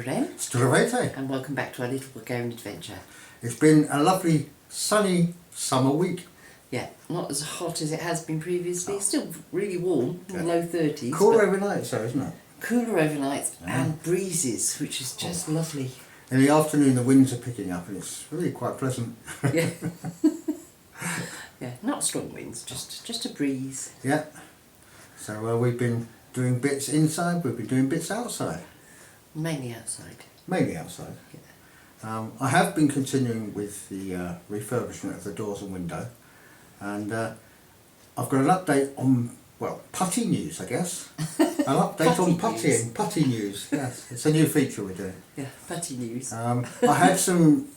Ren. Renovation. And welcome back to our little Bulgarian adventure. It's been a lovely sunny summer week. Yeah, not as hot as it has been previously. Still really warm, in the low 30s. Cooler overnight, so isn't it? Cooler overnights and breezes, which is just lovely. In the afternoon the winds are picking up and it's really quite pleasant. Yeah. Yeah, not strong winds, just a breeze. Yeah. So we've been doing bits inside, we've been doing bits outside. Mainly outside. Mainly outside. Yeah. I have been continuing with the refurbishment of the doors and window, and I've got an update on, well, putty news, I guess. An update on puttying, putty news. Yes, it's a new feature we're doing. Yeah, putty news. I had some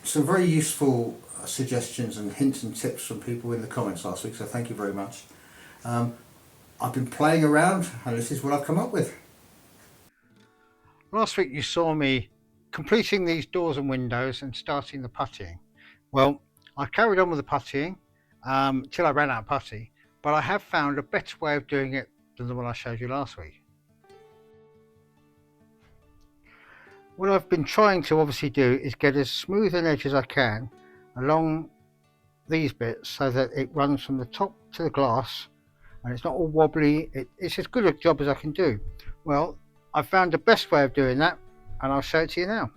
very useful suggestions and hints and tips from people in the comments last week, so thank you very much. I've been playing around and this is what I've come up with. Last week you saw me completing these doors and windows and starting the puttying. Well, I carried on with the puttying till I ran out of putty, but I have found a better way of doing it than the one I showed you last week. What I've been trying to obviously do is get as smooth an edge as I can along these bits so that it runs from the top to the glass and it's not all wobbly. It's as good a job as I can do. Well, I found the best way of doing that and I'll show it to you now.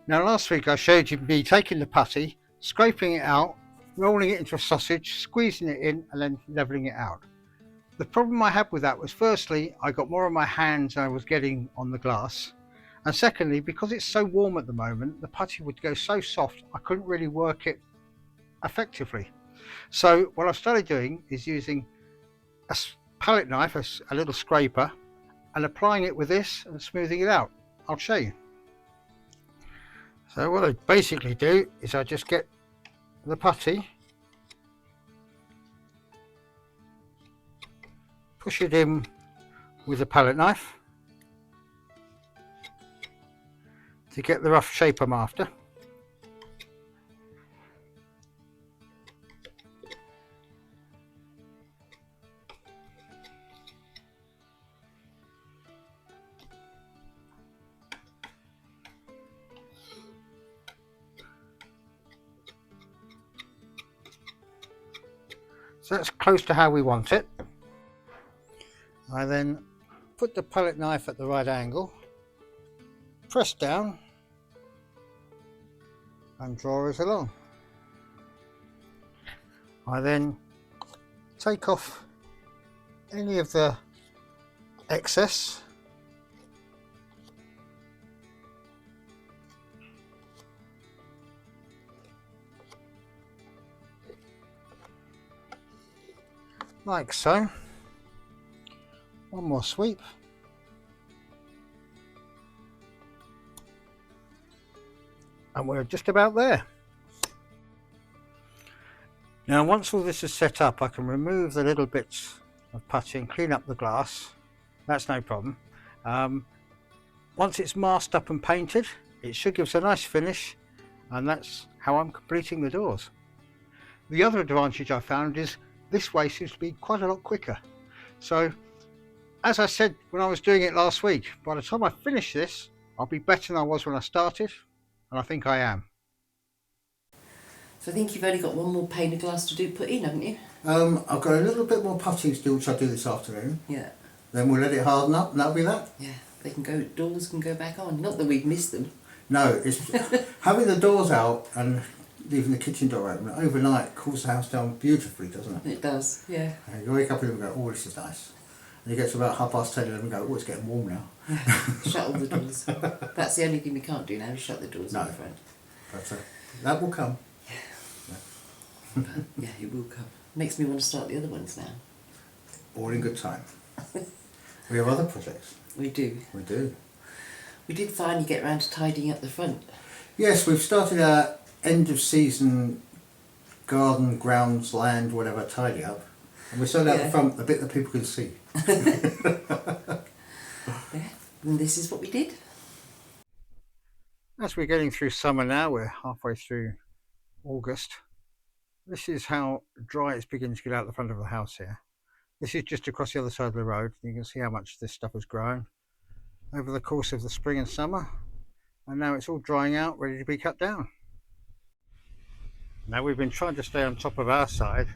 Now last week I showed you me taking the putty, scraping it out, rolling it into a sausage, squeezing it in and then levelling it out. The problem I had with that was, firstly, I got more on my hands than I was getting on the glass, and secondly, because it's so warm at the moment, the putty would go so soft I couldn't really work it effectively. So what I've started doing is using a palette knife, a little scraper, and applying it with this and smoothing it out. I'll show you. So what I basically do is I just get the putty, push it in with a palette knife to get the rough shape I'm after. So that's close to how we want it. I then put the palette knife at the right angle, press down and draw it along. I then take off any of the excess like so. One more sweep. And we're just about there. Now once all this is set up, I can remove the little bits of putty and clean up the glass. That's no problem. Once it's masked up and painted, it should give us a nice finish, and that's how I'm completing the doors. The other advantage I found is this way seems to be quite a lot quicker. So as I said when I was doing it last week, by the time I finish this, I'll be better than I was when I started, and I think I am. So I think you've only got one more pane of glass to put in, haven't you? I've got a little bit more putting to do, which I'll do this afternoon. Yeah. Then we'll let it harden up and that'll be that. Yeah, doors can go back on. Not that we've missed them. No, it's having the doors out and leaving the kitchen door open overnight cools the house down beautifully, doesn't it? It does, yeah. And you wake up and go, oh, this is nice. And you get to about 10:30, 11 and go, oh, it's getting warm now. Shut all the doors. That's the only thing we can't do now, is shut the doors in the front. But that will come. But, yeah, it will come. Makes me want to start the other ones now. All in good time. We have other projects. We do. We do. We did finally get round to tidying up the front. Yes, we've started our end of season garden, grounds, land, whatever, tidy up. And we started out the front, the bit that people can see. Yeah, and this is what we did. As we're getting through summer now, we're halfway through August. This is how dry it's beginning to get out the front of the house here. This is just across the other side of the road. You can see how much this stuff has grown. over the course of the spring and summer, and now it's all drying out, ready to be cut down. Now we've been trying to stay on top of our side,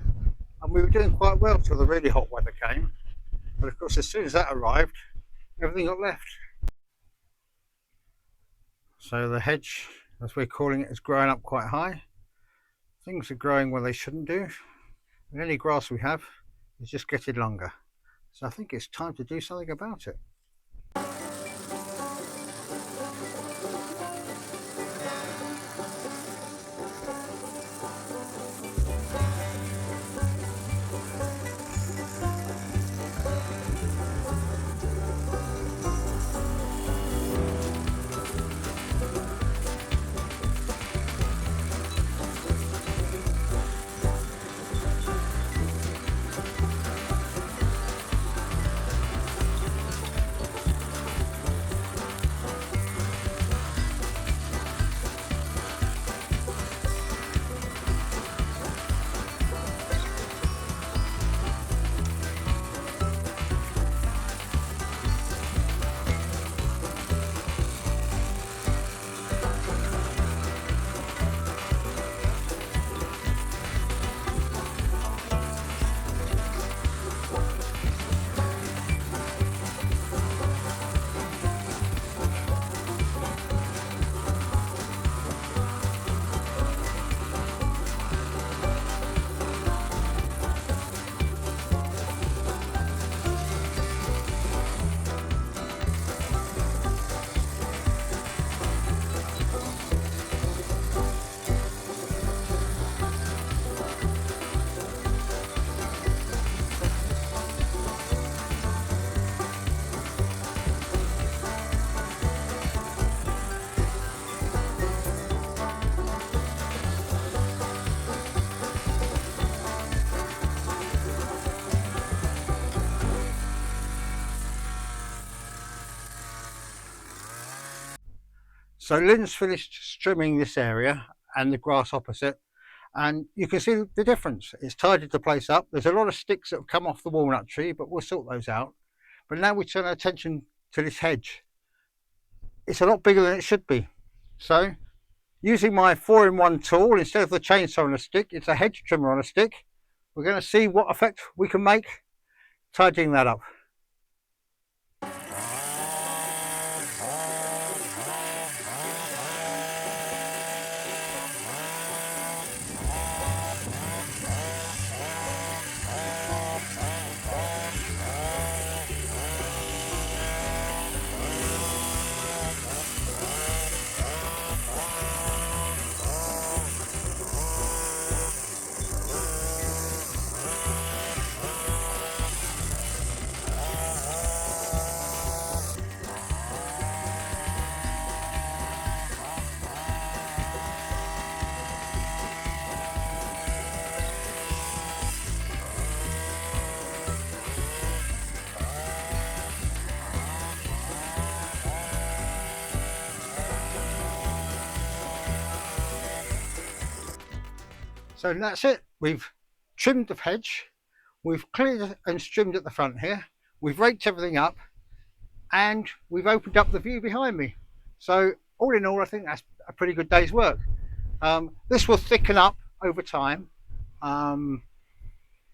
and we were doing quite well till the really hot weather came, but of course as soon as that arrived, everything got left. So the hedge, as we're calling it, is growing up quite high. Things are growing where they shouldn't do, and any grass we have is just getting longer. So I think it's time to do something about it. So Lynn's finished trimming this area and the grass opposite, and you can see the difference. It's tidied the place up. There's a lot of sticks that have come off the walnut tree, but we'll sort those out. But now we turn our attention to this hedge. It's a lot bigger than it should be. So using my 4-in-1 tool, instead of the chainsaw on a stick, it's a hedge trimmer on a stick. We're going to see what effect we can make tidying that up. So that's it. We've trimmed the hedge, we've cleared and trimmed at the front here, we've raked everything up, and we've opened up the view behind me. So all in all, I think that's a pretty good day's work. This will thicken up over time.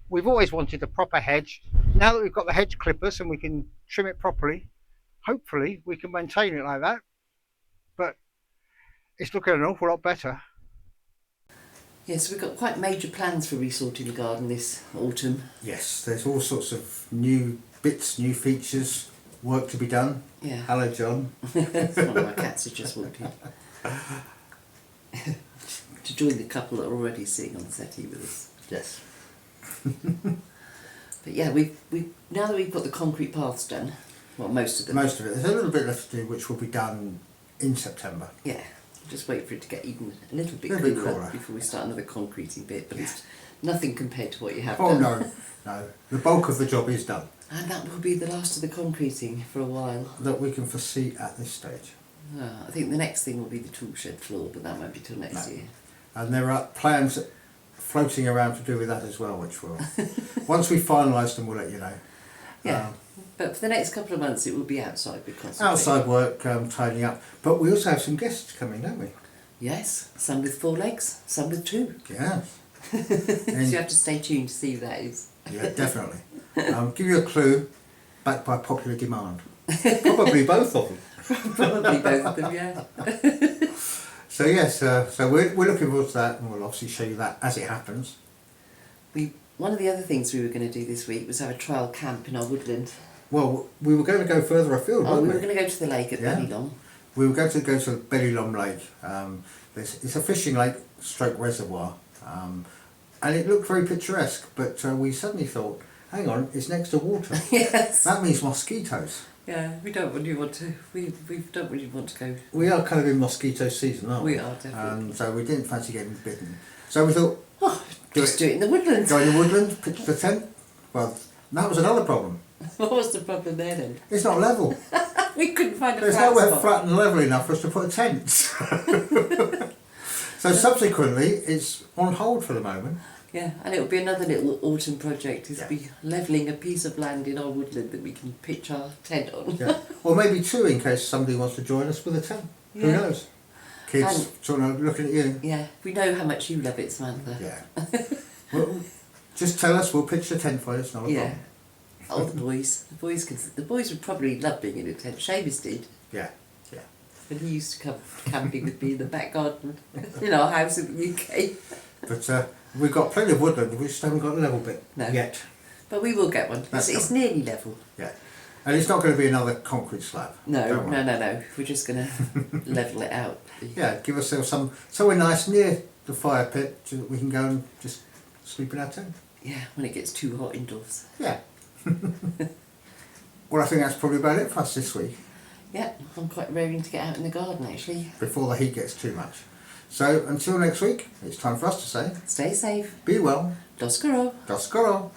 We've always wanted a proper hedge. Now that we've got the hedge clippers and we can trim it properly, hopefully we can maintain it like that. But it's looking an awful lot better. Yes, we've got quite major plans for resorting the garden this autumn. Yes, there's all sorts of new bits, new features, work to be done. Yeah. Hello, John. One of my cats has just walked in. To join the couple that are already sitting on the settee with us. Yes. But yeah, we now that we've got the concrete paths done, well, most of them. Most of it. There's a little bit left to do, which will be done in September. Yeah, just wait for it to get even a little bit Little bit cooler cooler. before we start another concreting bit. But it's nothing compared to what you have Oh done. no, no. The bulk of the job is done. And that will be the last of the concreting for a while. That we can foresee at this stage. I think the next thing will be the tool shed floor, but that won't be till next No. year. And there are plans floating around to do with that as well, which will, once we've finalised them, we'll let you know. Yeah. But for the next couple of months, it will be outside because of Outside work, tidying up. But we also have some guests coming, don't we? Yes, some with 4 legs, some with 2. Yeah. So And- you have to stay tuned to see who that is. Yeah, definitely. Give you a clue, backed by popular demand. Probably both of them. Probably both of them, yeah. So yes, so we're looking forward to that, and we'll obviously show you that as it happens. One of the other things we were going to do this week was have a trial camp in our woodland. Well, we were going to go further afield, Oh, weren't we we? were going to go to the lake at Yeah. Bellylong. We were going to go to Bellylong Lake. It's a fishing lake stroke reservoir, and it looked very picturesque. But we suddenly thought, hang on, it's next to water. Yes. That means mosquitoes. Yeah, we don't really want to. We don't really want to go. We are kind of in mosquito season, aren't we? We are, definitely. So we didn't fancy getting bitten. So we thought, Oh, just do it in the woodland. go in the woodland, pitch the tent. Well, that was another problem. What was the problem there then? It's not level. We couldn't find a There's flat nowhere spot. flat and level enough for us to put a tent. So subsequently, it's on hold for the moment. Yeah, and it'll be another little autumn project. Is Yeah. be levelling a piece of land in our woodland that we can pitch our tent on. Yeah. Or maybe 2 in case somebody wants to join us with a tent. Who Yeah. knows? Kids And- sort of looking at you. Yeah, we know how much you love it, Samantha. Yeah. Well, just tell us, we'll pitch the tent for you, it's not a Yeah. problem. Oh, the boys would probably love being in a tent. Seamus did. Yeah, yeah. And he used to come camping with me in the back garden in our house in the UK. But we've got plenty of woodland, we just haven't got a level bit No. yet. But we will get one. That's It's nearly level. Yeah. And it's not going to be another concrete slab. No, Don't worry. no. We're just going to level it out. Yeah, give ourselves somewhere nice near the fire pit so that we can go and just sleep in our tent. Yeah, when it gets too hot indoors. Yeah. Well, I think that's probably about it for us this week, Yeah, I'm quite raring to get out in the garden actually. before the heat gets too much. So until next week, it's time for us to say, Stay safe. be well, Doskoro. do skoro.